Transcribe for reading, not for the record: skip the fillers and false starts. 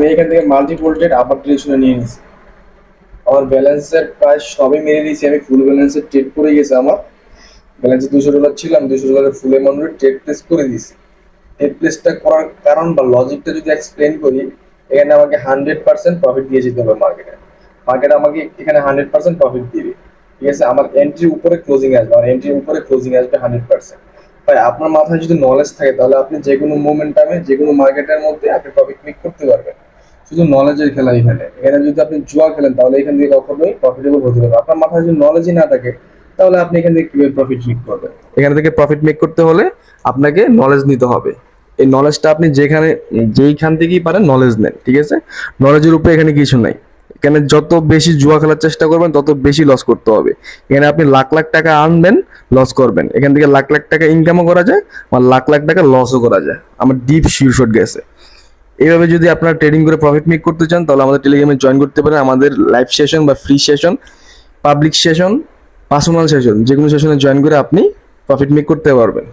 আমি এখান থেকে মাল্টি ভোল্টেড আপার ডিরেকশনে নিয়ে নিছি। আমার ব্যালেন্সের প্রায় সবই মেরে দিয়েছি, আমি ফুল ব্যালেন্সের ট্রেড করে গেছে। আমার ব্যালেন্সে $200 ছিল, আমি $200 ফুল অ্যামাউন্টের ট্রেড প্লেস করে দিয়েছি। ট্রেড প্লেসটা করার কারণ বা লজিকটা যদি এক্সপ্লেন করি, এখানে আমাকে 100% প্রফিট দিয়ে যেতে হবে মার্কেটে। মার্কেট আমাকে এখানে 100% প্রফিট দিবে, ঠিক আছে। আমার এন্ট্রির উপরে ক্লোজিং আসবে, আমার এন্ট্রির উপরে ক্লোজিং আসবে 100%। তাই আপনার মাথায় যদি নলেজ থাকে তাহলে আপনি যে কোনো মোমেন্টামে যে কোনো মার্কেটের মধ্যে আপনি প্রফিট মেক করতে পারবেন। শুধু নলেজের খেলা এখানে। এখানে যদি আপনি জুয়া খেলেন তাহলে এখান থেকে কখনোই প্রফিটেবল হতে পারবে। আপনার মাথায় যদি নলেজই না থাকে তাহলে আপনি এখান থেকে কিভাবে প্রফিট মেক করবেন? এখান থেকে প্রফিট মেক করতে হলে আপনাকে নলেজ নিতে হবে। এই নলেজটা আপনি যেইখান থেকেই পারেন নলেজ নেন, ঠিক আছে। নলেজের উপরে এখানে কিছু নাই। এখানে যত বেশি জুয়া খেলার চেষ্টা করবেন তত বেশি লস করতে হবে। এখানে আপনি লাখ লাখ টাকা আনবেন, লস করবেন। এখান থেকে লাখ লাখ টাকা ইনকামও করা যায়, আর লাখ লাখ টাকা লসও করা যায়। আমার ডিপ শিওর গেছে। এইভাবে যদি আপনারা ট্রেডিং করে প্রফিট মেক করতে চান তাহলে আমাদের টেলিগ্রামে জয়েন করতে পারেন। আমাদের লাইভ সেশন বা free session, public session, personal session, যে কোনো সেশনে জয়েন করে আপনি প্রফিট মেক করতে পারবেন।